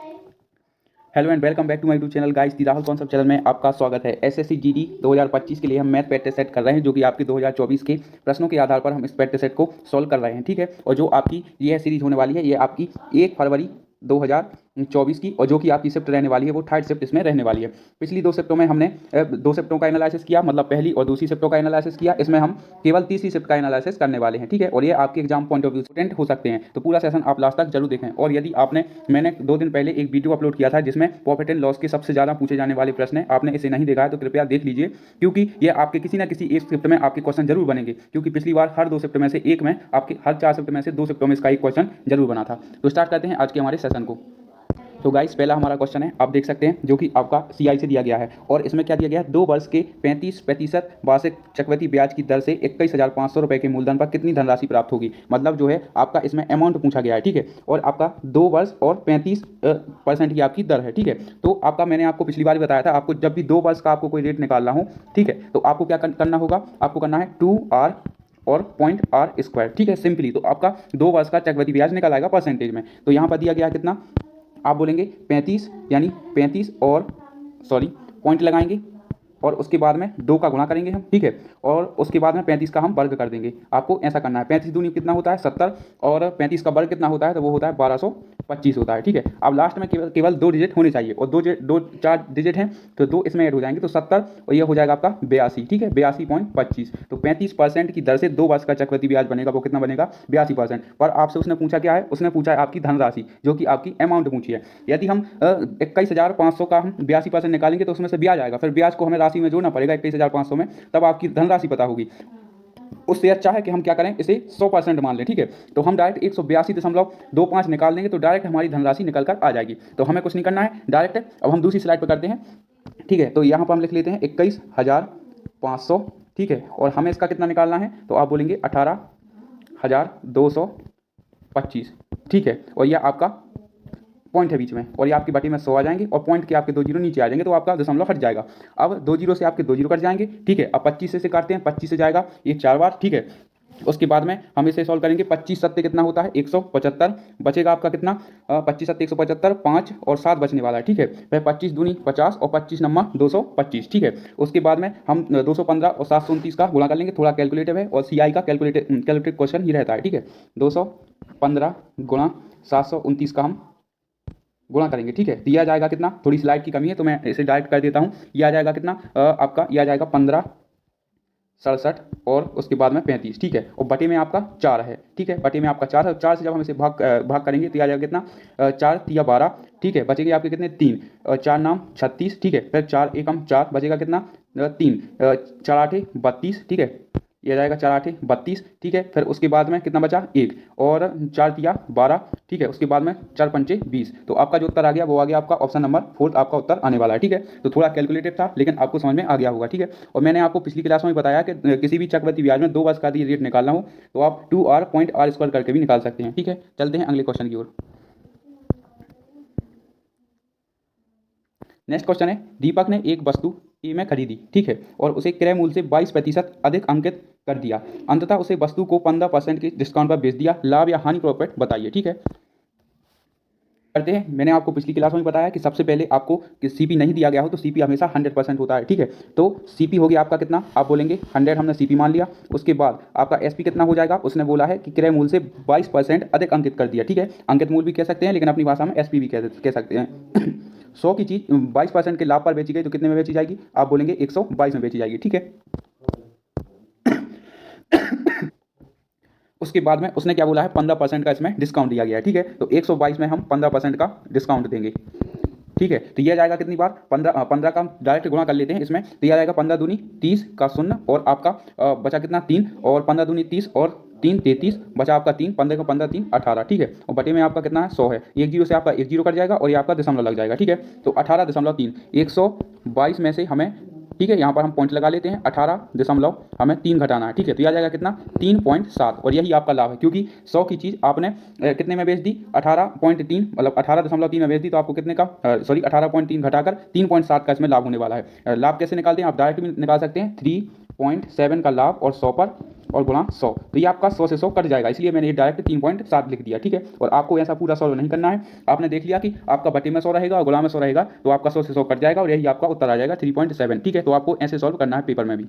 Hello and welcome back to my YouTube channel guys. The Rahul concept channel में आपका स्वागत है। एसएससी जीडी 2025 के लिए हम मैथ प्रैक्टिस सेट कर रहे हैं, जो कि आपके 2024 के प्रश्नों के आधार पर हम इस प्रैक्टिस सेट को सॉल्व कर रहे हैं, ठीक है। और जो आपकी यह सीरीज होने वाली है, ये आपकी 1 फरवरी 2024 की, और जो कि आपकी शिफ्ट रहने वाली है वो थर्ड शिफ्ट इसमें रहने वाली है। पिछली दो शिफ्टों में हमने दो शिफ्टों का एनालिसिस किया, मतलब पहली और दूसरी शिफ्टों का एनालिसिस किया। इसमें हम केवल तीसरी शिफ्ट का एनालिसिस करने वाले हैं, ठीक है। और ये आपके exam point of view student हो सकते हैं, तो पूरा सेशन आप लास्ट तक जरूर देखें। और यदि मैंने 2 दिन पहले एक वीडियो अपलोड किया था जिसमें प्रॉफिट एंड लॉस के सबसे ज़्यादा पूछे जाने वाले प्रश्न हैं, आपने इसे नहीं देखा है तो कृपया देख लीजिए, क्योंकि ये आपके किसी ना किसी एक शिफ्ट में आपके क्वेश्चन जरूर बनेंगे। क्योंकि पिछली बार हर 2 शिफ्ट में से एक में, आपके हर 4 शिफ्ट में से 2 शिफ्टों में इसका एक क्वेश्चन जरूर बना था। तो स्टार्ट करते हैं आज के हमारे सेशन को। तो गाइस, पहला हमारा क्वेश्चन है, आप देख सकते हैं, जो कि आपका सीआई से दिया गया है। और इसमें क्या दिया गया है, 2 वर्ष के 35% वार्षिक चक्रवृद्धि ब्याज की दर से 21,500 रुपये के मूलधन पर कितनी धनराशि प्राप्त होगी। मतलब जो है आपका इसमें अमाउंट पूछा गया है, ठीक है। और आपका 2 वर्ष और 35% की आपकी दर है, ठीक है। तो आपका मैंने आपको पिछली बार बताया था, आपको जब भी 2 वर्ष का आपको कोई रेट निकालना हो, ठीक है, तो आपको क्या करना होगा, आपको करना है 2R और .R², ठीक है, सिंपली। तो आपका 2 वर्ष का चक्रवृद्धि ब्याज निकल आएगा परसेंटेज में। तो यहाँ पर दिया गया है कितना, आप बोलेंगे 35, यानी 35 और पॉइंट लगाएंगे, और उसके बाद में 2 का गुणा करेंगे हम, ठीक है। और उसके बाद में 35 का हम वर्ग कर देंगे। आपको ऐसा करना है, 35 दूनी कितना होता है 70, और 35 का वर्ग कितना होता है, तो वो होता है 1225 होता है, ठीक है। अब लास्ट में केवल 2 डिजिट होने चाहिए, और 4 डिजिट हैं तो 2 इसमें ऐड हो जाएंगे, तो 70, और ये हो जाएगा आपका 82, ठीक है, 82.25। तो 35% की दर से 2 वर्ष का चक्रवृद्धि ब्याज बनेगा, वो कितना बनेगा 82%। पर आपसे उसने पूछा क्या है, उसने पूछा है आपकी धनराशि, जो कि आपकी अमाउंट पूछी है। यदि हम 21,500 का हम 82% निकालेंगे तो उसमें से ब्याज आएगा, फिर ब्याज को हमें राशि में जोड़ना पड़ेगा 21,500 में, तब आपकी धनराशि पता होगी। उससे अच्छा है कि हम क्या करें, इसे 100% मान लें, ठीक है। तो हम डायरेक्ट 182.25 निकाल देंगे, तो डायरेक्ट हमारी धनराशि निकल कर आ जाएगी। तो हमें कुछ नहीं करना है, डायरेक्ट। अब हम दूसरी स्लाइड पर करते हैं, ठीक है। तो यहाँ पर हम लिख लेते हैं 21,500, ठीक है। और हमें इसका कितना निकालना है, तो आप बोलेंगे 18,225, ठीक है। और यह आपका पॉइंट है बीच में, और ये आपकी बटी में 100 आ जाएंगे, और पॉइंट के आपके 2 जीरो नीचे आ जाएंगे, तो आपका दशमलव हट जाएगा। अब 2 जीरो से आपके 2 जीरो कट जाएंगे, ठीक है। अब 25 से काटते हैं, 25 से जाएगा ये 4 बार, ठीक है। उसके बाद में हम इसे सॉल्व करेंगे, 25 सत्ते कितना होता है 175, बचेगा आपका कितना 25 सत्ते 175, 5 और 7 बचने वाला है, ठीक है। फिर 25 दूनी 50 और 25 नम्मा 225, ठीक है। उसके बाद में हम 215 और 729 का गुणा कर लेंगे, थोड़ा कैलकुलेटिव है, और सीआई का कैलकुलेटेड क्वेश्चन ही रहता है, ठीक है। 215 गुणा 729 का हम गुणा करेंगे, ठीक है। दिया जाएगा कितना, थोड़ी स्लाइड की कमी है तो मैं इसे डायरेक्ट कर देता हूँ। यह आ जाएगा कितना, आपका यह आ जाएगा 1567, और उसके बाद में 35, ठीक है। और बटे में आपका 4 है, ठीक है, बटे में आपका 4 है। 4 से जब हम इसे भाग करेंगे तो यह आ जाएगा कितना 4 तिया 12, ठीक है। बचेंगे आपके कितने 3, 4 नाम 36, ठीक है। फिर 4 एकम 4, बचेगा कितना 3, 4 8 32, ठीक है। ये जाएगा 4 8 32, ठीक है। फिर उसके बाद में कितना बचा 1, और 4 तिया 12, ठीक है। उसके बाद में 4 पंचे 20। तो आपका जो उत्तर आ गया वो आ गया आपका ऑप्शन नंबर 4 आपका उत्तर आने वाला है, ठीक है। तो थोड़ा कैलकुलेटेड था, लेकिन आपको समझ में आ गया होगा, ठीक है। और मैंने आपको पिछली क्लास में बताया कि किसी भी चक्रवृद्धि ब्याज में 2 वर्ष का रेट निकालना हो तो आप 2R.R² करके भी निकाल सकते हैं, ठीक है। चलते हैं अगले क्वेश्चन की ओर। नेक्स्ट क्वेश्चन है, दीपक ने एक वस्तु ए में खरीदी, ठीक है, और उसे क्रय मूल्य से 22% अधिक अंकित कर दिया। अंततः उसे वस्तु को 15% के डिस्काउंट पर बेच दिया। लाभ या हानि प्रॉफिट बताइए, ठीक है। करते हैं, मैंने आपको पिछली क्लास में बताया कि सबसे पहले आपको कि सीपी नहीं दिया गया हो तो सीपी हमेशा 100% होता है, ठीक है। तो सीपी हो गया आपका कितना, आप बोलेंगे 100, हमने सीपी मान लिया। उसके बाद आपका एसपी कितना हो जाएगा, उसने बोला है कि क्रय मूल्य से 22% अधिक अंकित कर दिया, ठीक है। अंकित मूल्य भी कह सकते हैं, लेकिन अपनी भाषा में एसपी भी कह सकते हैं। 100 की चीज़ 22% के लाभ पर बेची गई तो कितने में बेची जाएगी, आप बोलेंगे 122 में बेची जाएगी, ठीक है। उसके बाद में उसने क्या बोला है, 15% का इसमें डिस्काउंट दिया गया है, ठीक है। तो 122 में हम 15% का डिस्काउंट देंगे, ठीक है। तो यह जाएगा कितनी बार 15 का हम डायरेक्ट गुणा कर लेते हैं इसमें, तो यह जाएगा 15 दूनी 30 का 0, और आपका बचा कितना 3, और 15 दूनी 30 और 3 33, बचा आपका 3, 15 का 15 3 18, ठीक है। और बटे में आपका कितना है 100 है, एक जीरो से आपका एक जीरो कट जाएगा, और ये आपका दशमलव लग जाएगा, ठीक है। तो 18.3 122 में से हमें, ठीक है, यहाँ पर हम पॉइंट लगा लेते हैं, 18 हमें 3 घटाना है, ठीक है। तो यह आ जाएगा कितना 3.7, और यही आपका लाभ है, क्योंकि 100 की चीज़ आपने कितने में बेच दी 18.3, मतलब 18.3 में बेच दी, तो आपको कितने का 18.3 घटाकर 3.7 का इसमें लाभ होने वाला है। लाभ कैसे निकालते हैं, आप डायरेक्ट भी निकाल सकते हैं, 3 0.7 का लाभ और 100 पर और गुणा 100, तो ये आपका 100 से 100 कट जाएगा, इसलिए मैंने ये डायरेक्ट 3.7 लिख दिया। ठीक है, और आपको ऐसा पूरा सॉल्व नहीं करना है। आपने देख लिया कि आपका बटे में 100 रहेगा और गुणा में 100 रहेगा, तो आपका 100 से 100 कट जाएगा और यही आपका उत्तर आ जाएगा 3.7। ठीक है, तो आपको ऐसे सॉल्व करना है पेपर में भी।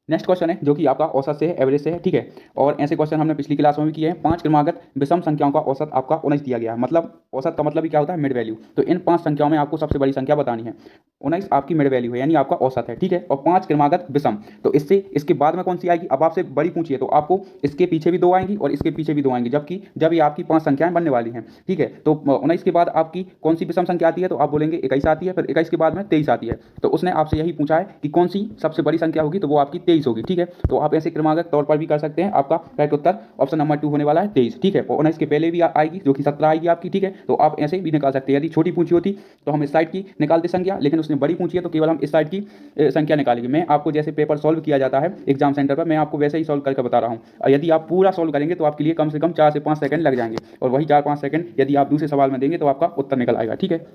नेक्स्ट क्वेश्चन है जो कि आपका औसत से है, एवरेज से है। ठीक है, और ऐसे क्वेश्चन हमने पिछली क्लास में भी किए हैं। 5 क्रमागत विषम संख्याओं का औसत आपका 19 दिया गया है। मतलब औसत का मतलब ही क्या होता है, मिड वैल्यू। तो इन 5 संख्याओं में आपको सबसे बड़ी संख्या बतानी है। 19 आपकी मिड वैल्यू है, यानी आपका औसत है। ठीक है, और 5 क्रमागत विषम, तो इससे इसके बाद में कौन सी आएगी। अब आपसे बड़ी पूछिए तो आपको इसके पीछे भी 2 आएंगी और इसके पीछे भी 2 आएंगी, जबकि जब ये आपकी 5 संख्याएं बनने वाली हैं। ठीक है, तो 19 के बाद आपकी कौन सी विषम संख्या आती है, तो आप बोलेंगे 21 आती है। फिर 21 के बाद में 23 आती है। तो उसने आपसे यही पूछा है कि कौन सी सबसे बड़ी संख्या होगी, तो वो आपकी 23 होगी। ठीक है, तो आप ऐसे क्रमागत तौर पर भी कर सकते हैं। आपका राइट उत्तर ऑप्शन नंबर 2 होने वाला है 23। ठीक है, और 19 के पहले भी आएगी जो कि 17 आएगी आपकी। ठीक है, तो आप ऐसे भी निकाल सकते हैं। यदि छोटी पूछी होती तो हम इस साइड की निकालते संख्या, लेकिन उसने बड़ी पूछी है तो केवल हम इस साइड की संख्या निकालेंगे। मैं आपको जैसे पेपर सॉल्व किया जाता है एग्जाम सेंटर पर, मैं आपको वैसे ही सॉल्व करके बता रहा हूँ। यदि आप पूरा सॉल्व करेंगे तो आपके लिए कम से कम 4 से 5 सेकंड लग जाएंगे, और वही 4-5 सेकंड यदि आप दूसरे सवाल में देंगे तो आपका उत्तर निकल आएगा। ठीक है,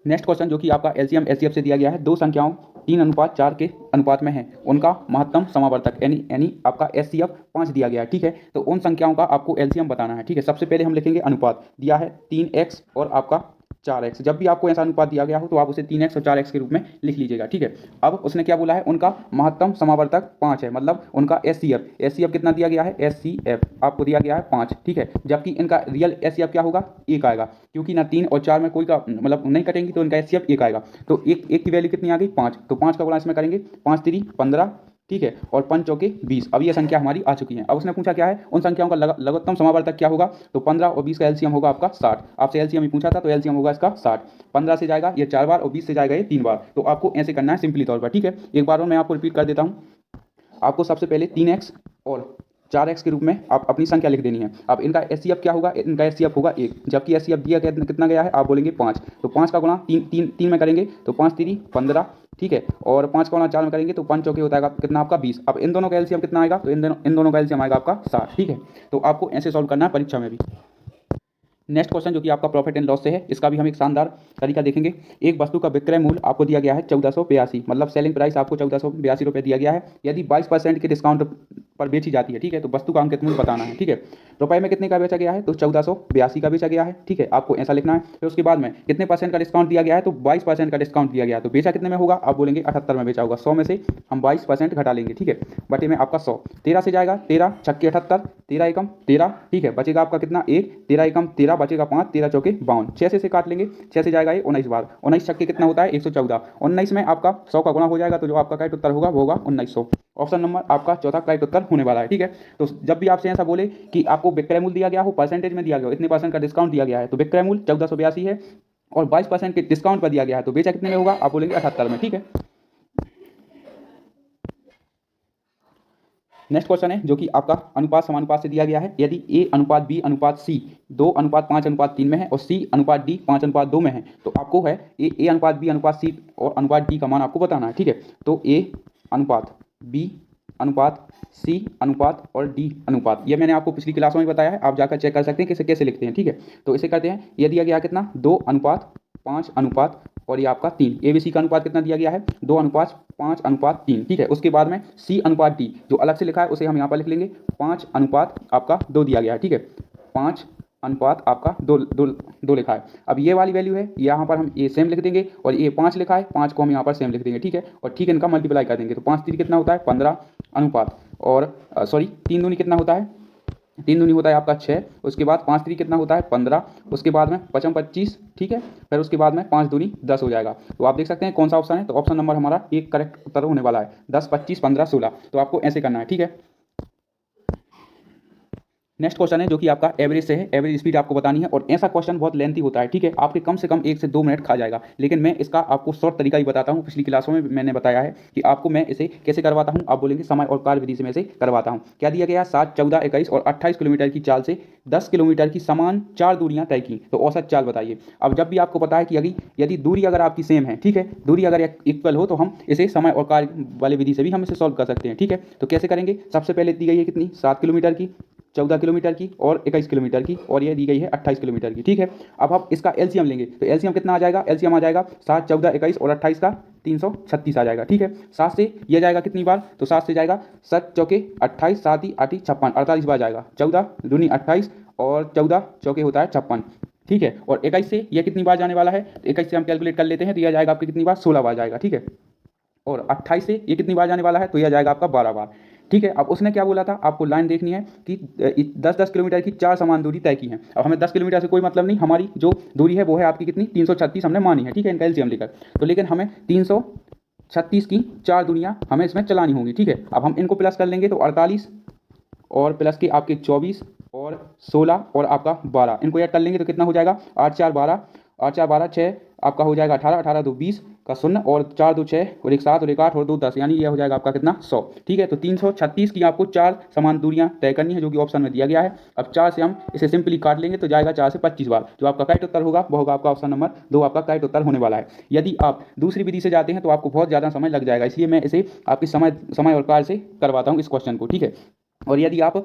नेक्स्ट क्वेश्चन जो कि आपका एलसीएम एचसीएफ से दिया गया है। 2 संख्याओं 3:4 के अनुपात में है, उनका महत्तम समावर्तक यानी आपका एचसीएफ 5 दिया गया है। ठीक है, तो उन संख्याओं का आपको एलसीएम बताना है। ठीक है, सबसे पहले हम लिखेंगे अनुपात। दिया है 3x और आपका 4x। जब भी आपको ऐसा अनुपात दिया गया हो तो आप उसे 3x और 4x के रूप में लिख लीजिएगा। ठीक है, अब उसने क्या बोला है, उनका महत्तम समावर्तक 5 है, मतलब उनका एचसीएफ कितना दिया गया है, एचसीएफ आपको दिया गया है 5। ठीक है, जबकि इनका रियल एचसीएफ क्या होगा, 1 आएगा, क्योंकि ना 3 और 4 में कोई का मतलब नहीं कटेंगी, तो इनका एचसीएफ 1 आएगा। तो एक की वैल्यू कितनी आ गई, 5। तो 5 का गुणा इसमें करेंगे, 5 3 15। ठीक है, और 5 चौके 20। अब ये संख्या हमारी आ चुकी है। अब उसने पूछा क्या है, उन संख्याओं का लघुत्तम समावर्तक क्या होगा, तो 15 और 20 का एलसीएम होगा आपका 60। आपसे एलसीएम ही पूछा था, तो एलसीएम होगा इसका 60। 15 से जाएगा ये 4 बार और 20 से जाएगा ये 3 बार। तो आपको ऐसे करना है सिंपली तौर पर। ठीक है, एक बार और मैं आपको रिपीट कर देता हूँ। आपको सबसे पहले 3x और 4x के रूप में आप अपनी संख्या लिख देनी है। अब इनका एचसीएफ क्या होगा, इनका एचसीएफ होगा 1, जबकि एचसीएफ दिया कितना गया है, आप बोलेंगे 5। तो 5 का गुणा 3 में करेंगे तो 5 3 15। ठीक है, और 5 का गुणा 4 में करेंगे तो 5 चौके होता है कितना आपका 20। अब इन दोनों का एलसीएम कितना आएगा, तो इन दोनों का एलसीएम आएगा आपका 60। ठीक है, तो आपको ऐसे सॉल्व करना है परीक्षा में भी। नेक्स्ट क्वेश्चन जो कि आपका प्रॉफिट एंड लॉस से है, इसका भी हम एक शानदार तरीका देखेंगे। एक वस्तु का विक्रय मूल्य आपको दिया गया है 1482, मतलब सेलिंग प्राइस आपको 1482 रुपये दिया गया है। यदि 22% के डिस्काउंट पर बेची जाती है, ठीक है, तो वस्तु का अंकित मूल्य बताना है। ठीक है, रुपए में कितने का बेचा गया है, तो 1482 का बेचा गया है। ठीक है, आपको ऐसा लिखना है। फिर उसके बाद में कितने % का डिस्काउंट दिया गया है, तो 22% का डिस्काउंट दिया गया है। तो बेचा कितने में होगा, आप बोलेंगे 78 में बेचा होगा। 100 में से हम 22% घटा लेंगे। ठीक है, बटे में आपका 100। 13 से जाएगा, 13 छक्के 78, 13 एकम 13। ठीक है, बचेगा आपका कितना 1, 13 एकम 13 बचेगा 5, 13 चौके 52। 6 से काट लेंगे, 6 से जाएगा ये 19 बार। 19 छक्के कितना होता है, 114। 19 में आपका 100 का गुणा हो जाएगा, तो जो आपका करेक्ट उत्तर होगा वो होगा 1900। ऑप्शन नंबर आपका चौथा करेक्ट उत्तर होने वाला है। ठीक है, तो जब भी आपसे ऐसा बोले कि आपको विक्रय मूल्य दिया गया हो, परसेंटेज में दिया गया हो, इतने % का डिस्काउंट दिया गया है, तो विक्रय मूल्य 1482 है और 22% के डिस्काउंट पर दिया गया है, तो बेचा कितने में होगा, आप बोलेंगे 78 में। ठीक है, नेक्स्ट क्वेश्चन है जो कि आपका अनुपात समानुपात से दिया गया है। यदि A अनुपात B अनुपात C 2:5:3 में है और C अनुपात D 5:2 में है, तो आपको है A अनुपात B अनुपात C और अनुपात D का मान आपको बताना है। ठीक है, तो A अनुपात B अनुपात C अनुपात और D अनुपात, ये मैंने आपको पिछली क्लासों में बताया है, आप जाकर चेक कर सकते हैं कि इसे कैसे लिखते हैं। ठीक है, तो इसे करते हैं। ये दिया गया कितना, 2:5 और ये आपका 3। ABC का अनुपात कितना दिया गया है, 2:5:3। ठीक है, उसके बाद में C अनुपात D जो अलग से लिखा है उसे हम यहाँ पर लिख लेंगे 5:2 दिया गया है। ठीक है, 5 अनुपात आपका 2 लिखा है। अब ये वाली वैल्यू है, यहाँ पर हम ये सेम लिख देंगे, और ये 5 लिखा है, 5 को हम यहाँ पर सेम लिख देंगे। ठीक है, और ठीक इनका मल्टीप्लाई कर देंगे, तो 5 3 कितना होता है 15 अनुपात, और 3 दूनी कितना होता है, 3 दूनी होता है आपका 6। उसके बाद 5 3 कितना होता है 15। उसके बाद में 5 25। ठीक है, फिर उसके बाद में 5 दूनी 10 हो जाएगा। तो आप देख सकते हैं कौन सा ऑप्शन है, तो ऑप्शन नंबर हमारा एक करेक्ट उत्तर होने वाला है, 10 25 15 16। तो आपको ऐसे करना है। ठीक है, नेक्स्ट क्वेश्चन है जो कि आपका एवरेज से है। एवरेज स्पीड आपको बतानी है, और ऐसा क्वेश्चन बहुत लेंथी होता है। ठीक है, आपके कम से कम 1 से 2 मिनट खा जाएगा, लेकिन मैं इसका आपको शॉर्ट तरीका ही बताता हूँ। पिछली क्लासों में मैंने बताया है कि आपको मैं इसे कैसे करवाता हूँ। आप बोलेंगे समय और कार्य विधि से मैं इसे करवाता हूँ। क्या दिया गया, 7 14 21 और 28 किलोमीटर की चाल से 10 किलोमीटर की समान 4 दूरियां तय की, तो औसत चाल बताइए। अब जब भी आपको पता है कि यदि दूरी अगर आपकी सेम है, ठीक है, दूरी अगर इक्वल हो, तो हम इसे समय और कार्य वाले विधि से भी हम इसे सॉल्व कर सकते हैं। ठीक है, तो कैसे करेंगे, सबसे पहले दी गई है कितनी, 7 किलोमीटर की। 14 किलोमीटर की और 21 किलोमीटर की, और ये दी गई है 28 किलोमीटर की। ठीक है, अब हम इसका एलसीएम लेंगे तो एलसीएम कितना आ जाएगा, एलसीएम आ जाएगा 7, 14, 21 और 28 का 336 आ जाएगा। ठीक है, 7 से ये जाएगा कितनी बार, तो 7 से जाएगा 7 चौके 28, 7 ही 8 ही 56, 48 बार जाएगा। 14 दूनी 28 और 14 चौके होता है 56। ठीक है, और 21 से ये कितनी बार जाने वाला है, 21 से हम कैलकुलेट कर लेते हैं तो यह जाएगा आपकी कितनी बार, 16 बार जाएगा। ठीक है, और 28 से ये कितनी बार जाने वाला है, तो यह जाएगा आपका 12 बार। ठीक है, अब उसने क्या बोला था, आपको लाइन देखनी है कि 10-10 किलोमीटर की 4 समान दूरी तय की है। अब हमें 10 किलोमीटर से कोई मतलब नहीं, हमारी जो दूरी है वो है आपकी कितनी, 336 हमने मानी है। ठीक है, इनका एलसीएम लेकर, तो लेकिन हमें 336 की 4 दूरियाँ हमें इसमें चलानी होंगी। ठीक है, अब हम इनको प्लस कर लेंगे तो 48 और प्लस के आपके 24 और 16 और आपका 12, इनको ऐड कर लेंगे तो कितना हो जाएगा, 8 4 12, 8 4 12 6 आपका हो जाएगा 18, 18 2 20 का 0 और 4 2 6 और 1 7 और 1 8 और 2 10, यानी यह हो जाएगा आपका कितना, 100। ठीक है, तो 336 की आपको 4 समान दूरियां तय करनी है जो कि ऑप्शन में दिया गया है। अब 4 से हम इसे सिंपली काट लेंगे तो जाएगा 4 से 25 बार। जो आपका करेक्ट उत्तर होगा वो होगा आपका ऑप्शन नंबर 2 आपका करेक्ट उत्तर होने वाला है। यदि आप दूसरी विधि से जाते हैं तो आपको बहुत ज़्यादा समय लग जाएगा, इसलिए मैं इसे आपकी समय और कार्य से करवाता हूँ इस क्वेश्चन को। ठीक है, और यदि आप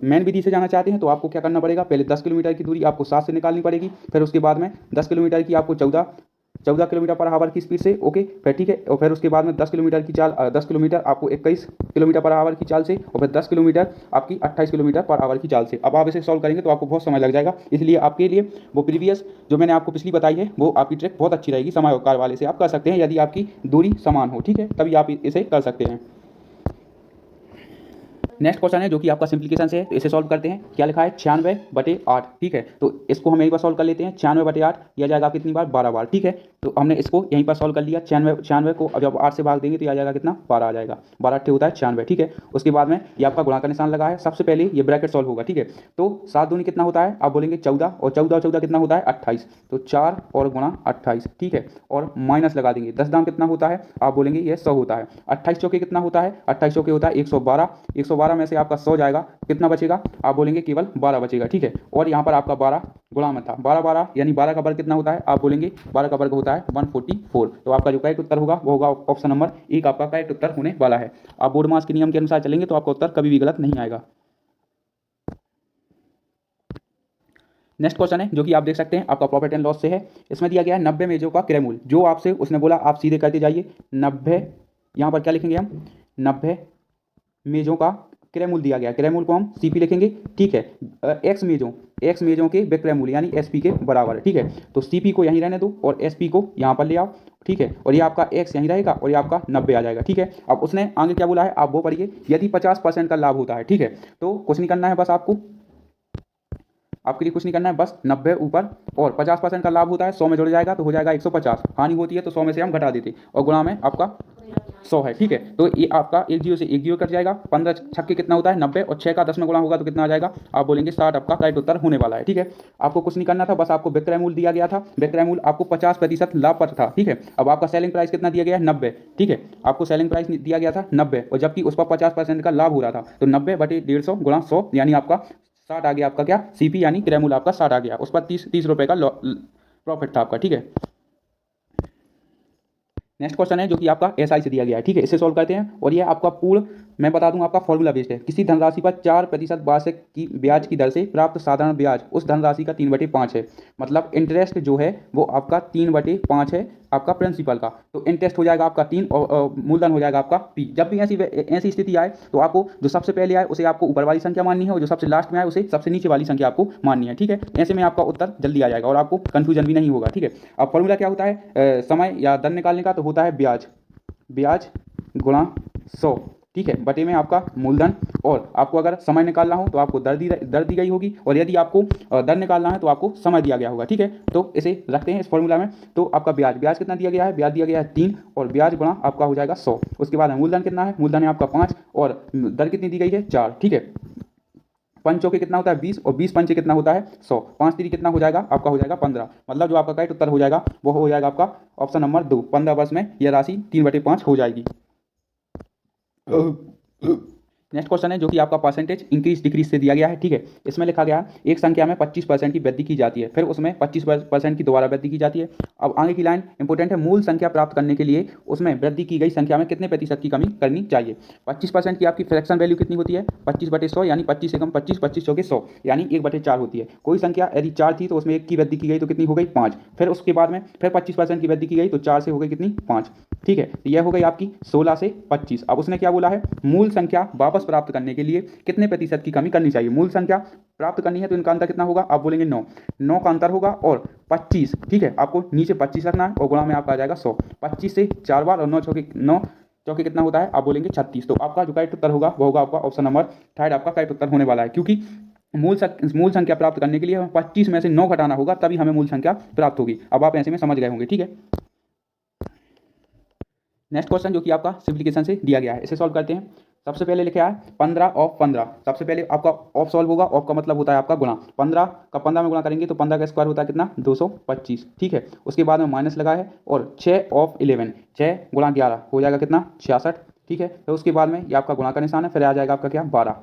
मेन विधि से जाना चाहते हैं तो आपको क्या करना पड़ेगा, पहले 10 किलोमीटर की दूरी आपको 7 से निकालनी पड़ेगी, फिर उसके बाद में 10 किलोमीटर की आपको 14 किलोमीटर पर आवर की स्पीड से, ओके, फिर ठीक है, और फिर उसके बाद में 10 किलोमीटर की चाल 10 किलोमीटर आपको 21 किलोमीटर पर आवर की चाल से, और फिर 10 किलोमीटर आपकी 28 किलोमीटर पर आवर की चाल से। अब आप इसे सॉल्व करेंगे तो आपको बहुत समय लग जाएगा, इसलिए आपके लिए वो प्रीवियस जो मैंने आपको पिछली बताई है वो आपकी ट्रिक बहुत अच्छी रहेगी। समय और कार्य वाले से आप कर सकते हैं यदि आपकी दूरी समान हो। ठीक है, तभी आप इसे कर सकते हैं। नेक्स्ट क्वेश्चन है जो कि आपका सिंप्लीकेशन से है, तो इसे सॉल्व करते हैं। क्या लिखा है, 96/8। ठीक है, तो इसको हम यहीं पर सॉल्व कर लेते हैं। 96/8 यह जाएगा कितनी बार, 12 बार। ठीक है, तो हमने इसको यहीं पर सॉल्व कर लिया। 96 को अब जब 8 से भाग देंगे तो यह जाएगा कितना, 12 आ जाएगा। 12 अट्ठे होता है 96। ठीक है, उसके बाद में ये आपका गुणा का निशान लगा है, सबसे पहले ये ब्रैकेट सॉल्व होगा। ठीक है, तो 7 दूनी कितना होता है, आप बोलेंगे 14, और 14 और 14 कितना होता है, 28, तो 4 और गुणा 28। ठीक है, और माइनस लगा देंगे, 10 दाम कितना होता है, आप बोलेंगे ये 100 होता है। 28 चौके कितना होता है, 28 चौके होता है 112, 112 में से आपका 100 जाएगा, कितना बचेगा, आप बोलेंगे केवल 12 बचेगा। ठीक है, और यहाँ पर आपका 12 गुणा में था, 12 12 यानी 12 का वर्ग कितना होता है, आप बोलेंगे 12 का वर्ग होता है 144। तो आपका जो करेक्ट उत्तर होगा वो होगा ऑप्शन नंबर 1 आपका करेक्ट उत्तर होने वाला है। आप बोर्ड मास के नियम के अनुसार चलेंगे तो आपका उत्तर कभी भी गलत नहीं आएगा। नेक्स्ट क्वेश्चन है जो कि आप देख सकते हैं आपका प्रॉफिट एंड लॉस से है। इसमें दिया गया है 90 मेजों का क्रय मूल्य। जो आपसे उसने बोला आप सीधे करते जाइए, 90, यहाँ पर क्या लिखेंगे हम, 90 मेजों का क्रय मूल्य दिया गया है, क्रय मूल्य को हम सीपी लिखेंगे। ठीक है, एक्स मेजों के विक्रय मूल्य यानी एसपी के बराबर है। ठीक है, तो सीपी को यहीं रहने दो और एसपी को यहाँ पर ले आओ। ठीक है, और ये आपका एक्स यहीं रहेगा और ये आपका 90 आ जाएगा। ठीक है, अब उसने आगे क्या बोला है, आप वो पढ़िए, यदि 50% का लाभ होता है। ठीक है, तो कुछ नहीं करना है, बस आपके लिए कुछ नहीं करना है, बस 90 ऊपर और 50% का लाभ होता है, 100 में जुड़ जाएगा तो हो जाएगा 150। हानि होती है तो 100 में से हम घटा देते और गुणा में आपका 100 है। ठीक है, तो ये आपका एक जीरो से एक जीरो कट जाएगा। 15 छक्के कितना होता है, 90, और 6 का 10 में गुणा होगा तो कितना आ जाएगा, आप बोलेंगे 60 आपका करेक्ट उत्तर होने वाला है। ठीक है, आपको कुछ नहीं करना था, बस आपको विक्रय मूल्य दिया गया था, विक्रय मूल्य आपको 50% लाभ पर था। ठीक है, अब आपका सेलिंग प्राइस कितना दिया गया है, 90। ठीक है, आपको सेलिंग प्राइस दिया गया था 90 और जबकि उस पर 50% का लाभ हो रहा था, तो 90/150 गुणा 100 यानी आपका 60 आ गया। आपका क्या, सीपी यानी क्रय मूल्य आपका 60 आ गया, उस पर 30 रुपये का प्रॉफिट था आपका। ठीक है, नेक्स्ट क्वेश्चन है जो कि आपका एसआई से दिया गया है। ठीक है, इसे सॉल्व करते हैं और ये आपका पूर्ण, मैं बता दूं आपका फॉर्मूला बेस्ड है। किसी धनराशि पर 4% वार्षिक की ब्याज की दर से प्राप्त साधारण ब्याज उस धनराशि का 3/5 है। मतलब इंटरेस्ट जो है वो आपका 3/5 है आपका प्रिंसिपल का, तो इंटरेस्ट हो जाएगा आपका 3 और मूलधन हो जाएगा आपका पी। जब भी ऐसी स्थिति आए तो आपको जो सबसे पहले आए उसे आपको ऊपर वाली संख्या माननी है और जो सबसे लास्ट में आए उसे सबसे नीचे वाली संख्या आपको माननी है। ठीक है, ऐसे में आपका उत्तर जल्दी आ जाएगा और आपको कंफ्यूजन भी नहीं होगा। ठीक है, अब फॉर्मूला क्या होता है, समय या दर निकालने का, तो होता है ब्याज गुणा 100। ठीक है, बटे में आपका मूलधन, और आपको अगर समय निकालना हो तो आपको दर दी गई होगी, और यदि आपको दर निकालना है तो आपको समय दिया गया होगा। ठीक है, तो इसे रखते हैं इस फॉर्मूला में। तो आपका ब्याज कितना दिया गया है, ब्याज दिया गया है 3 और ब्याज गुणा आपका हो जाएगा 100। उसके बाद मूलधन कितना है, मूलधन है आपका 5 और दर कितनी दी गई है 4। ठीक है, 5 चौके कितना होता है 20 और 20 पंचे कितना होता है 100, 5 3 कितना हो जाएगा आपका हो जाएगा 15। मतलब जो आपका करेक्ट उत्तर हो जाएगा वो हो जाएगा आपका ऑप्शन नंबर 2। 15 वर्ष में यह राशि 3/5 हो जाएगी। तो नेक्स्ट क्वेश्चन है जो कि आपका परसेंटेज इंक्रीज डिक्रीज से दिया गया है, ठीक है। इसमें लिखा गया है एक संख्या में 25% की वृद्धि की जाती है, फिर उसमें 25% की दोबारा वृद्धि की जाती है। अब आगे की लाइन इंपॉर्टेंट है, मूल संख्या प्राप्त करने के लिए उसमें वृद्धि की गई संख्या में कितने प्रतिशत की कमी करनी चाहिए। 25% की आपकी फ्रैक्शन वैल्यू कितनी होती है, 25/100 यानी 25 से कम 25, 25 चौके 100 यानी 1/4 होती है। कोई संख्या यदि 4 थी तो उसमें 1 की वृद्धि की गई तो कितनी हो गई, 5। फिर उसके बाद में फिर 25% की वृद्धि की गई तो 4 से हो गई कितनी, 5, ठीक है। यह हो गई आपकी 16 से 25। अब उसने क्या बोला है, मूल संख्या वापस प्राप्त करने के लिए कितने प्रतिशत की कमी करनी चाहिए। मूल संख्या प्राप्त करनी है तो इनका अंतर कितना होगा, आप बोलेंगे 9, 9 का अंतर होगा और 25, ठीक है। आपको नीचे 25 रखना है और गुणा में आपका आ जाएगा 100। 25 से 4 बार और 9 चौके कितना होता है, आप बोलेंगे 36। तो आपका जो करेक्ट उत्तर होगा वो होगा आपका ऑप्शन नंबर 3 आपका करेक्ट उत्तर होने वाला है, क्योंकि मूल संख्या प्राप्त करने के लिए हमें 25 में से 9 घटाना होगा, तभी हमें मूल संख्या प्राप्त होगी। अब आप ऐसे में समझ गए होंगे, ठीक है। नेक्स्ट क्वेश्चन जो कि आपका सिंप्लीफिकेशन से दिया गया है, इसे सॉल्व करते हैं। सबसे पहले लिखा है 15 ऑफ 15। सबसे पहले आपका ऑफ सॉल्व होगा, ऑफ का मतलब होता है आपका गुणा। 15 का 15 में गुणा करेंगे तो 15 का स्क्वायर होता है कितना, 225, ठीक है। उसके बाद में माइनस लगा है और 6 ऑफ 11, 6 गुणा 11 हो जाएगा कितना, 66, ठीक है। फिर उसके बाद में ये आपका गुणा का निशान है, फिर आ जाएगा आपका क्या, 12,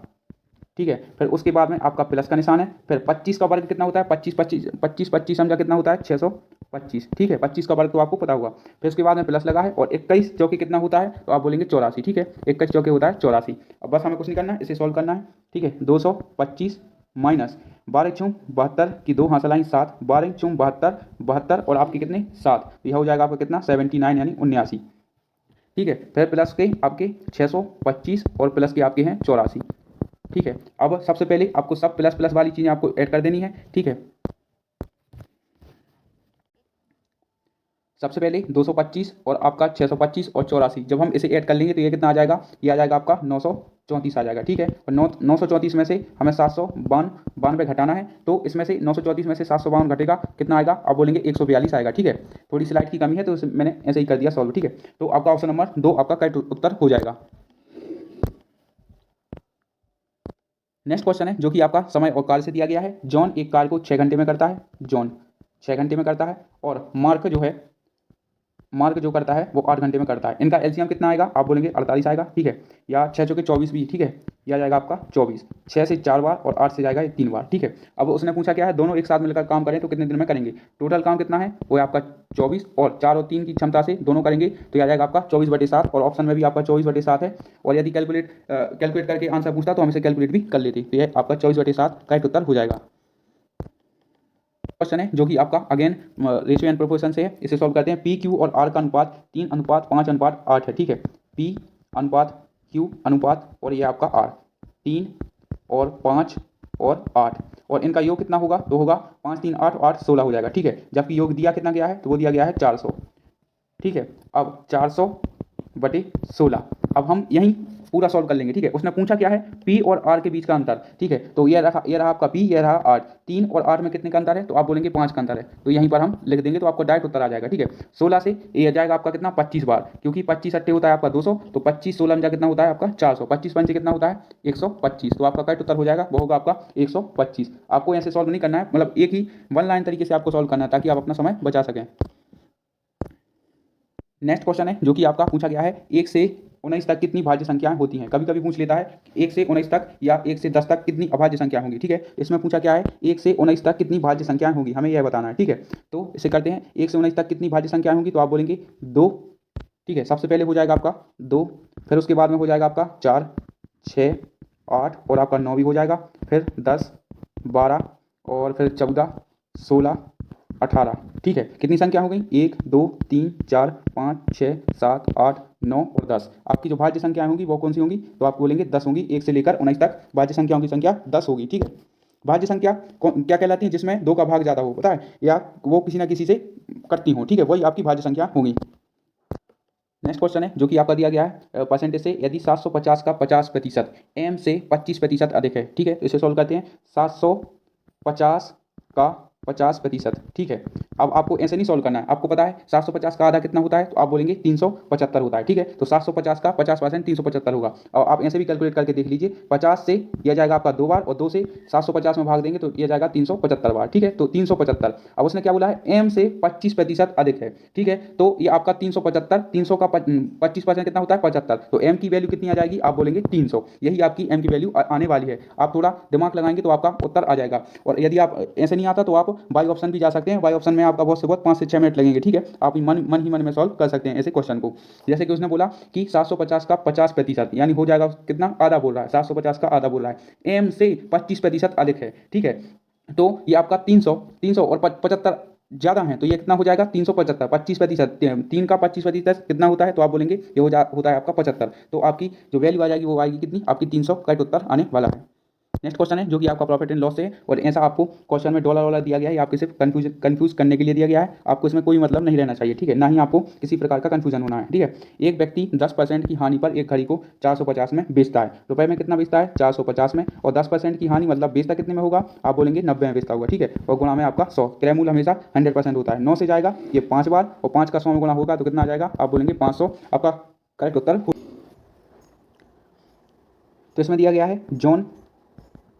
ठीक है। फिर उसके बाद में आपका प्लस का निशान है। फिर 25 का वर्ग कितना होता है, 25 समझा कितना होता है, 625, ठीक है। 25 का वर्ग तो आपको पता होगा। फिर उसके बाद में प्लस लगा है और 21 चौके कितना होता है, तो आप बोलेंगे 84, ठीक है। 21 चौके होता है 84। अब बस हमें कुछ नहीं करना है, इसे सॉल्व करना है, ठीक है। 225 माइनस 12 × 72 की 2 हासिल आई 7, 12 × 72 72 और आपके कितने 7, यह हो जाएगा आपका कितना 79 यानी 79, ठीक है। फिर प्लस के आपके 625 और प्लस के आपके हैं 84, ठीक है। अब सबसे पहले आपको सब प्लस प्लस वाली चीज़ें आपको ऐड कर देनी है, ठीक है। सबसे पहले 225 और आपका 625 और 84, जब हम इसे ऐड कर लेंगे तो ये कितना आ जाएगा, ये आ जाएगा आपका 934 आ जाएगा, ठीक है। और 934 में से हमें 792 घटाना है, तो इसमें से 934 में से 752 घटेगा, कितना आएगा, आप बोलेंगे 142 आएगा, ठीक है। थोड़ी स्लाइड की कमी है तो मैंने ऐसे ही कर दिया सॉल्व, ठीक है। तो आपका ऑप्शन नंबर 2 आपका करेक्ट उत्तर हो जाएगा। नेक्स्ट क्वेश्चन है जो कि आपका समय और कार्य से दिया गया है। जॉन एक कार्य को 6 घंटे में करता है, जॉन 6 घंटे में करता है, और मार्क जो करता है वो 8 घंटे में करता है। इनका एलसीएम कितना आएगा, आप बोलेंगे 48 आएगा, ठीक है। या 6 चौके 24 भी, ठीक है, यह आ जाएगा आपका 24। 6 से 4 बार और 8 से जाएगा 3 बार, ठीक है। अब उसने पूछा क्या है, दोनों एक साथ मिलकर काम करें तो कितने दिन में करेंगे। टोटल काम कितना है, वो है आपका 24, और 4 और 3 की क्षमता से दोनों करेंगे तो यह आ जाएगा आपका 24/7, और ऑप्शन में भी आपका 24/7 है। और यदि कैलकुलेट करके आंसर पूछता तो हम इसे कैलकुलेट भी कर लेते, तो यह आपका 24/7 करेक्ट उत्तर हो जाएगा। क्वेश्चन है जो कि आपका अगेन रेशियो एंड प्रोपोर्शन से है, इसे सॉल्व करते हैं। पी क्यू और आर का अनुपात 3:5:8 है, ठीक है। पी अनुपात क्यू अनुपात और ये आपका आर, 3 और 5 और 8, और इनका योग कितना होगा, तो होगा 5 3 8 8 16 हो जाएगा, ठीक है। जबकि योग दिया कितना गया है, तो वो दिया गया है 400, ठीक है। अब 400/16, अब हम यहीं पूरा सॉल्व कर लेंगे, ठीक है। उसने पूछा क्या है, पी और आर के बीच का अंतर, ठीक है। तो ये रहा आपका पी, ये रहा आर। 3 और 8 में कितने का अंतर है, तो आप बोलेंगे 5 का अंतर है, तो यहीं पर हम लिख देंगे तो आपको डायरेक्ट उत्तर आ जाएगा, ठीक है। 16 से ये आ जाएगा आपका कितना, 25 बार, क्योंकि 25 अट्ठे होता है आपका 200, तो 25 16 में कितना होता है आपका 400, 25 पंचे कितना होता है 125, तो आपका करेक्ट उत्तर हो जाएगा, वो होगा आपका 125। आपको ऐसे सॉल्व नहीं करना है, मतलब एक ही वन लाइन तरीके से आपको सॉल्व करना है ताकि आप अपना समय बचा सकें। नेक्स्ट क्वेश्चन है जो कि आपका पूछा गया है, 1 से 19 तक कितनी भाज्य संख्याएं होती हैं। कभी कभी पूछ लेता है 1 से 19 तक या 1 से 10 तक कितनी अभाज्य संख्या होंगी, ठीक है। इसमें पूछा क्या है, 1 से 19 तक कितनी भाज्य संख्याएं होंगी, हमें यह बताना है, ठीक है। तो इसे करते हैं, 1 से 19 तक कितनी भाज्य संख्याएं होंगी, तो आप बोलेंगे 2, ठीक है। सबसे पहले हो जाएगा आपका 2, फिर उसके बाद में हो जाएगा आपका 4 6 8 और आपका 9 भी हो जाएगा, फिर 10 12 और फिर 14 16 18, ठीक है। कितनी संख्या हो गई, 1 2 3 4 5 6 7 8 9 और 10। आपकी जो भाज्य संख्याएं होंगी वो कौन सी होंगी, तो आप बोलेंगे 10 होंगी। 1 से लेकर 19 तक भाज्य संख्याओं की संख्या 10 होगी, ठीक है। भाज्य संख्या क्या कहलाती है, जिसमें 2 का भाग ज़्यादा हो, पता है, या वो किसी ना किसी से करती हो, ठीक है, वही आपकी भाज्य संख्या होगी। नेक्स्ट क्वेश्चन है जो कि आपका दिया गया है परसेंटेज से, यदि 750 का 50% एम से 25% अधिक है, ठीक है। तो इसे सॉल्व करते हैं। 750 का 50%, ठीक है। अब आपको ऐसे नहीं सॉल्व करना है, आपको पता है 750 का आधा कितना होता है, तो आप बोलेंगे 375 होता है, ठीक है। तो 750 का 50% 375 होगा। और आप ऐसे भी कैलकुलेट करके देख लीजिए, 50 से यह जाएगा आपका 2 बार और 2 से 750 में भाग देंगे तो यह जाएगा 375 बार, ठीक है। तो 375। अब उसने क्या बोला है, एम से 25% अधिक है, ठीक है। तो ये आपका 375, 300 का 25% कितना होता है, 75। तो एम की वैल्यू कितनी आ जाएगी, आप बोलेंगे 300। यही आपकी एम की वैल्यू आने वाली है। आप थोड़ा दिमाग लगाएंगे तो आपका उत्तर आ जाएगा। और यदि आप ऐसे नहीं आता तो आप बाई ऑप्शन भी जा सकते हैं। बाई ऑप्शन में आपका बहुत से बहुत 5 से 6 मिनट लगेंगे, ठीक है। आप मन ही मन में सॉल्व कर सकते हैं ऐसे क्वेश्चन को। जैसे कि उसने बोला कि 750 का 50% यानी हो जाएगा कितना, आधा बोल रहा है, 750 का आधा बोल रहा है, एम से 25% अधिक है, ठीक है। तो ये आपका 300, 300 और 75 ज़्यादा है, तो ये कितना हो जाएगा 375, 25%, 3 का 25% कितना होता है, तो आप बोलेंगे ये होता है आपका 75। तो आपकी जो वैल्यू आ जाएगी वो आएगी कितनी, आपकी 300 का उत्तर आने वाला है। नेक्स्ट क्वेश्चन है जो कि आपका प्रॉफिट एंड लॉस है, और ऐसा आपको क्वेश्चन में डॉलर वाला दिया गया है, आपको सिर्फ कंफ्यूज करने के लिए दिया गया है। आपको इसमें कोई मतलब नहीं रहना चाहिए, ठीक है, ना ही आपको किसी प्रकार का कंफ्यूजन होना है, ठीक है। एक व्यक्ति 10% की हानि पर एक घड़ी को 450 में बेचता है, रुपए में कितना बेचता है, 450 में, और 10% की हानि मतलब बेचता कितने में होगा, आप बोलेंगे 90 में बेचता होगा, ठीक है। और गुणा में आपका 100, क्रय मूल्य हमेशा 100% होता है, 9 से जाएगा ये 5 बार, और 5 का 100 में गुणा होगा तो कितना आ जाएगा, आप बोलेंगे 500। आपका करेक्ट उत्तर। तो इसमें दिया गया है जॉन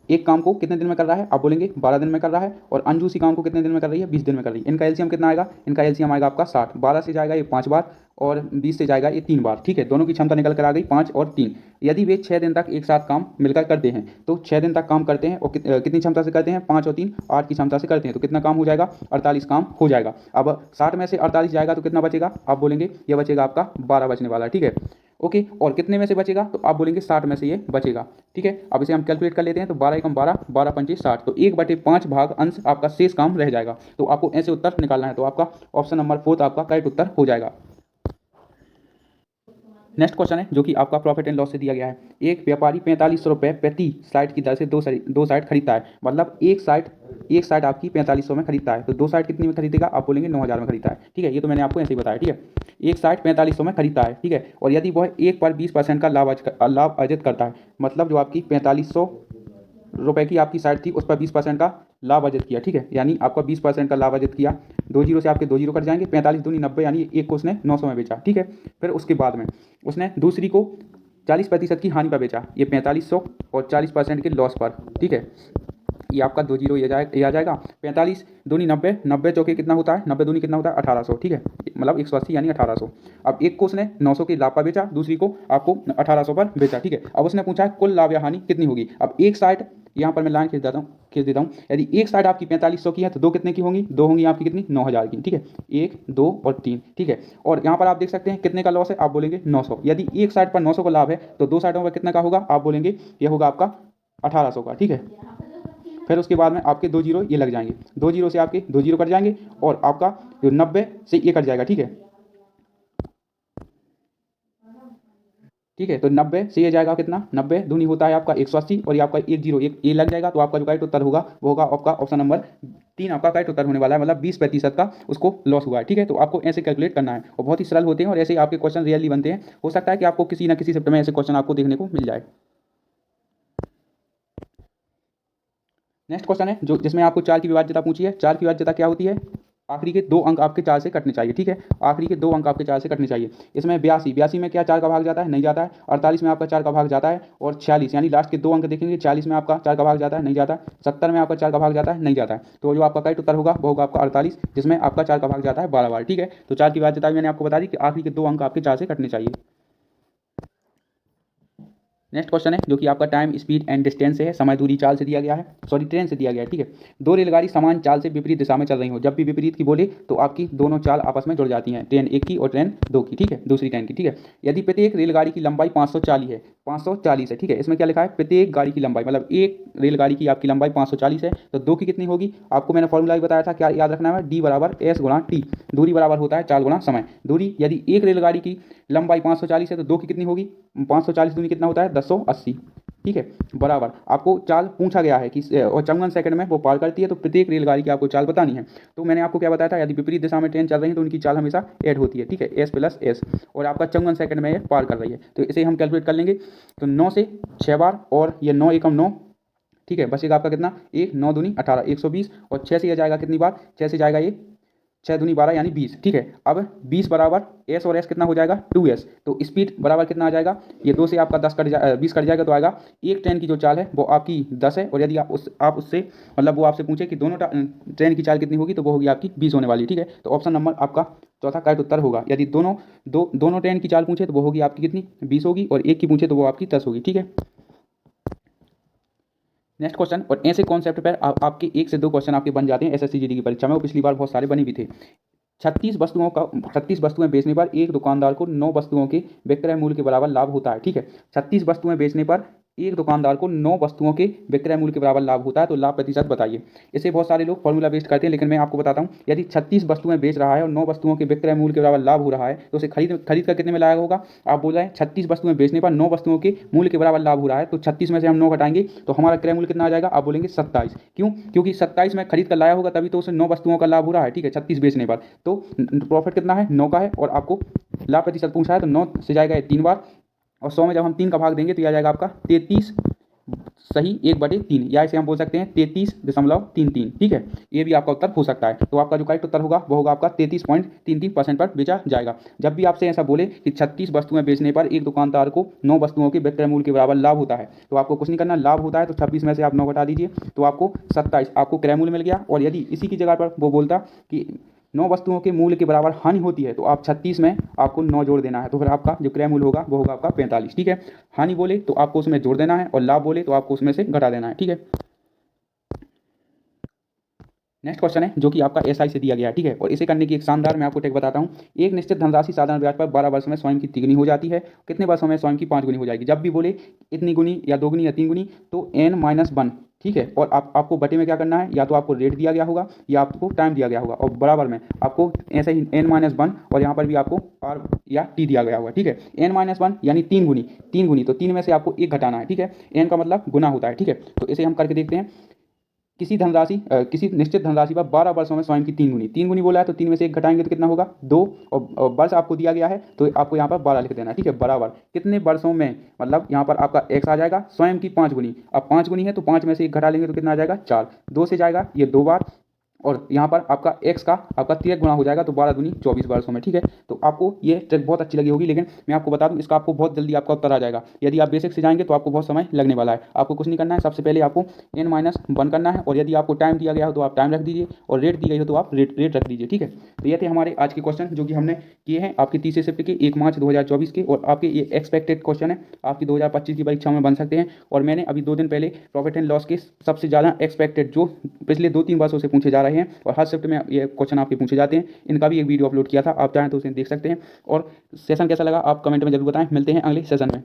एक काम को कितने दिन में कर रहा है, आप बोलेंगे 12 दिन में कर रहा है, और अंजू सी काम को कितने दिन में कर रही है, 20 दिन में कर रही है। इनका एलसीएम कितना आएगा, इनका एलसीएम आएगा आपका 60। 12 से जाएगा ये 5 बार, और 20 से जाएगा ये 3 बार, ठीक है। दोनों की क्षमता निकल कर आ गई 5 और 3। यदि वे 6 दिन तक एक साथ काम मिलकर करते हैं, तो 6 दिन तक काम करते हैं और कितनी क्षमता से करते हैं, 5 और 3 8 की क्षमता से करते हैं, तो कितना काम हो जाएगा, 48 काम हो जाएगा। अब 60 में से 48 जाएगा तो कितना बचेगा, आप बोलेंगे ये बचेगा आपका 12 बचने वाला है, ठीक है। ओके, और कितने में से बचेगा, तो आप बोलेंगे 60 में से ये बचेगा, ठीक है। अब इसे हम कैलकुलेट कर लेते हैं, तो 12 एकम 12, 12 पंचे 60, तो 1/5 भाग अंश आपका शेष काम रह जाएगा। तो आपको ऐसे उत्तर निकालना है, तो आपका ऑप्शन नंबर 4 आपका करेक्ट उत्तर हो जाएगा। नेक्स्ट क्वेश्चन है जो कि आपका प्रॉफिट एंड लॉस से दिया गया है। एक व्यापारी 4500 रुपये प्रति साइट की दर से दो साइट खरीदता है, मतलब एक साइट आपकी 4500 में खरीदता है, तो 2 साइट कितनी में खरीदेगा, आप बोलेंगे 9000 में खरीदता है, ठीक है। ये तो मैंने आपको ऐसे ही बताया, ठीक है। एक साइट 4500 में खरीदता है, ठीक है, और यदि वह एक पर 20% का लाभ अर्जित करता है, मतलब जो आपकी 4500 रुपए की आपकी साइट थी उस पर 20% का लाभ अर्जित किया, ठीक है, यानी आपका 20% का लाभ अर्जित किया, 2 जीरो से आपके 2 जीरो कट जाएंगे, 45 दूनी 90, यानी एक को उसने 900 में बेचा, ठीक है। फिर उसके बाद में उसने दूसरी को 40% की हानि पर बेचा, ये 4500 और 40% के लॉस पर, ठीक है। ये आपका 2 जीरो ये आ जाएगा, 45 दूनी 90, 90 चौके कितना होता है, 90 दूनी कितना होता है 1800, ठीक है, मतलब 180 यानी 1800। अब एक को उसने 900 के लाभ पर बेचा, दूसरी को आपको 1800 पर बेचा, ठीक है। अब उसने पूछा है कुल लाभ या हानि कितनी होगी। अब एक साइड यहाँ पर मैं लाइन खींच देता हूँ, यदि एक साइड आपकी 4500 की है तो 2 कितने की होंगी, 2 होंगी आपकी कितनी, 9000 की, ठीक है, 1 2 और 3, ठीक है। और यहाँ पर आप देख सकते हैं कितने का लॉस है, आप बोलेंगे 900। यदि एक साइड पर 900 का लाभ है तो 2 साइडों पर कितना का होगा, आप बोलेंगे ये होगा आपका 1800 का, ठीक है। फिर उसके बाद में आपके 2 जीरो ये लग जाएंगे, 2 जीरो से आपके 2 जीरो कट जाएंगे, और आपका जो 90 से ये कट जाएगा, ठीक है, ठीक है। तो 90 से ये जाएगा कितना, 90 दूनी होता है आपका 180, और ये आपका 1 जीरो एक ये लग जाएगा, तो आपका जो करेक्ट उत्तर होगा वो होगा आपका ऑप्शन नंबर 3 आपका करेक्ट उत्तर होने वाला है, मतलब 20% का उसको लॉस हुआ है, ठीक है। तो आपको ऐसे कैलकुलेट करना है, और बहुत ही सरल होते हैं, और ऐसे ही आपके क्वेश्चन रियली बनते हैं। हो सकता है कि आपको किसी ना किसी शिफ्ट में ऐसे क्वेश्चन आपको देखने को मिल जाए। नेक्स्ट क्वेश्चन है जो जिसमें आपको 4 की विभाज्यता पूछी है। 4 की विभाज्यता क्या होती है, आखिरी के 2 अंक आपके 4 से कटने चाहिए, ठीक है, आखिरी के 2 अंक आपके 4 से कटने चाहिए। इसमें 82 में क्या 4 का भाग जाता है, नहीं जाता है। 48 में आपका 4 का भाग जाता है, और 46 यानी लास्ट के 2 अंक देखेंगे, 40 में आपका 4 का भाग जाता है, नहीं जाता है। 70 में आपका 4 का भाग जाता है, नहीं जाता है। तो जो आपका करेक्ट उत्तर होगा वो होगा आपका 48, जिसमें आपका 4 का भाग जाता है 12 बार, ठीक है। तो 4 की विभाज्यता मैंने आपको बता दी कि आखिरी के 2 अंक आपके 4 से कटने चाहिए। नेक्स्ट क्वेश्चन है जो कि आपका टाइम स्पीड एंड डिस्टेंस से है, समय दूरी चाल से दिया गया है, सॉरी ट्रेन से दिया गया है, ठीक है। 2 रेलगाड़ी समान चाल से विपरीत दिशा में चल रही हो, जब भी विपरीत की बोले तो आपकी दोनों चाल आपस में जुड़ जाती हैं, ट्रेन एक की और ट्रेन 2 की, ठीक है, दूसरी ट्रेन की, ठीक है। यदि प्रत्येक रेलगाड़ी की लंबाई 540 है, ठीक है। इसमें क्या लिखा है, प्रत्येक गाड़ी की लंबाई, मतलब एक रेलगाड़ी की आपकी लंबाई 540 है, तो 2 की कितनी होगी, आपको मैंने फॉर्मूला भी बताया था, क्या याद रखना है, डी बराबर एस गुणा टी, दूरी बराबर होता है चाल गुणा समय। दूरी यदि एक रेलगाड़ी की लंबाई 540 है तो 2 की कितनी होगी, 540 दूनी कितना होता है 1080, ठीक है, बराबर आपको चाल पूछा गया है कि और 54 सेकंड में वो पार करती है, तो प्रत्येक रेलगाड़ी की आपको चाल बतानी है। तो मैंने आपको क्या बताया था, यदि विपरीत दिशा में ट्रेन चल रही है तो उनकी चाल हमेशा ऐड होती है, ठीक है, एस प्लस एस, और आपका 54 सेकंड में ये पार कर रही है, तो इसे हम कैलकुलेट कर लेंगे। तो 9 से 6 बार, और ये 9 एकम 9, ठीक है, बचेगा आपका कितना, 1 9 दूनी 18 120, और 6 से यह जाएगा कितनी बार, 6 से जाएगा ये 6 दूनी 12 यानी 20, ठीक है। अब 20 बराबर एस और एस कितना हो जाएगा 2s, तो स्पीड बराबर कितना आ जाएगा, ये 2 से आपका 20 कट जाएगा तो आएगा एक ट्रेन की जो चाल है वो आपकी 10 है, और यदि आप उससे मतलब वो आपसे पूछे कि दोनों ट्रेन की चाल कितनी होगी तो वो होगी आपकी 20 होने वाली, ठीक है। तो ऑप्शन नंबर आपका चौथा करेक्ट उत्तर होगा। यदि दोनों ट्रेन की चाल पूछे तो वो होगी आपकी कितनी 20 होगी, और एक की पूछे तो वो आपकी 10 होगी, ठीक है। नेक्स्ट क्वेश्चन, और ऐसे कॉन्सेप्ट पर आपके 1 से 2 क्वेश्चन आपके बन जाते हैं एसएससी जीडी की परीक्षा में, और पिछली बार बहुत सारे बने भी थे। 36 वस्तुएं बेचने पर एक दुकानदार को 9 वस्तुओं के विक्रय मूल्य के बराबर लाभ होता है, ठीक है। 36 वस्तुएं बेचने पर एक दुकानदार को 9 वस्तुओं के विक्रय मूल्य के बराबर लाभ होता है, तो लाभ प्रतिशत बताइए। इसे बहुत सारे लोग फॉर्मूला बेस्ड करते हैं, लेकिन मैं आपको बताता हूँ, यदि 36 वस्तुएं बेच रहा है और 9 वस्तुओं के विक्रय मूल्य के बराबर लाभ हो रहा है तो उसे खरीद कर कितने में लाया होगा। आप बोल रहे हैं 36 वस्तुएं बेचने पर 9 वस्तुओं के मूल्य के बराबर लाभ हो रहा है, तो 36 में से हम 9 घटाएंगे तो हमारा क्रय मूल्य कितना आ जाएगा, आप बोलेंगे 27। क्यों, क्योंकि 27 में खरीद कर लाया होगा तभी तो उसे 9 वस्तुओं का लाभ हो रहा है, ठीक है, 36 बेचने पर। तो प्रॉफिट कितना है 9 का है, और आपको लाभ प्रतिशत पूछा है तो 9 से जाएगा 3 बार, और 100 में जब हम 3 का भाग देंगे तो यह आ जाएगा आपका 33 सही 1/3, या इसे हम बोल सकते हैं 33.33, ठीक है। ये भी आपका उत्तर हो सकता है। तो आपका जो करेक्ट उत्तर होगा वो होगा आपका 33.33% पर बेचा जाएगा। जब भी आपसे ऐसा बोले कि 36 वस्तुएं बेचने पर एक दुकानदार को 9 वस्तुओं के विक्रय मूल्य के बराबर लाभ होता है, तो आपको कुछ नहीं करना, लाभ होता है तो 26 में से आप 9 घटा दीजिए तो आपको 27 आपको क्रय मूल्य मिल गया। और यदि इसी की जगह पर वो बोलता कि 9 वस्तुओं के मूल्य के बराबर हानि होती है तो आप 36 में आपको 9 जोड़ देना है, तो फिर आपका जो क्रय मूल्य होगा वो होगा आपका 45, ठीक है। हानि बोले तो आपको उसमें जोड़ देना है, और लाभ बोले तो आपको उसमें से घटा देना है, ठीक है। नेक्स्ट क्वेश्चन है जो कि आपका एसआई से दिया गया है, ठीक है। और इसे करने की एक शानदार मैं आपको टेक बताता हूँ। एक निश्चित धनराशि साधारण ब्याज पर 12 वर्षों में स्वयं की तिगुनी हो जाती है, कितने वर्षों में स्वयं की 5 गुनी हो जाएगी। जब भी बोले इतनी गुनी या 2 गुनी या 3 गुनी तो n-1, ठीक है। और आपको बटे में क्या करना है, या तो आपको रेट दिया गया होगा या आपको टाइम दिया गया होगा, और बराबर में आपको ऐसे ही n-1, और यहाँ पर भी आपको r या t दिया गया होगा, ठीक है। n-1 यानी 3 गुनी, तो 3 में से आपको 1 घटाना है, ठीक है। n का मतलब गुना होता है, ठीक है। तो इसे हम करके देखते हैं। किसी निश्चित धनराशि पर 12 वर्षों में स्वयं की 3 गुनी बोला है, तो 3 में से 1 घटाएंगे तो कितना होगा 2, और वर्ष आपको दिया गया है तो आपको यहाँ पर 12 लिख देना है, ठीक है। बराबर कितने वर्षों में, मतलब यहाँ पर आपका x आ जाएगा स्वयं की 5 गुनी। अब 5 गुनी है तो 5 में से 1 घटा लेंगे तो कितना आ जाएगा 4, 2 से जाएगा ये 2 बार, और यहाँ पर आपका x का आपका 3 गुना हो जाएगा, तो 12 दूनी 24 वर्षों में, ठीक है। तो आपको ये ट्रिक बहुत अच्छी लगी होगी, लेकिन मैं आपको बता दूं इसका आपको बहुत जल्दी आपका उत्तर आ जाएगा। यदि आप बेसिक से जाएंगे तो आपको बहुत समय लगने वाला है। आपको कुछ नहीं करना है, सबसे पहले आपको n-1 करना है, और यदि आपको टाइम दिया गया हो तो आप टाइम रख दीजिए, और रेट दी गई हो तो आप रेट रख दीजिए, ठीक है। तो ये थे हमारे आज के क्वेश्चन जो कि हमने किए हैं आपकी तीसरे शिफ्ट के 1 मार्च 2024 के, और आपके ये एक्सपेक्टेड क्वेश्चन है आपकी 2025 की परीक्षा में बन सकते हैं। और मैंने अभी 2 दिन पहले प्रॉफिट एंड लॉस के सबसे ज़्यादा एक्सपेक्टेड जो पिछले 2-3 वर्षों से पूछे जा रहे हैं और हर शिफ्ट में ये क्वेश्चन आपके पूछे जाते हैं, इनका भी एक वीडियो अपलोड किया था, आप चाहें तो उसे देख सकते हैं। और सेशन कैसा लगा आप कमेंट में जरूर बताएं। मिलते हैं अगले सेशन में।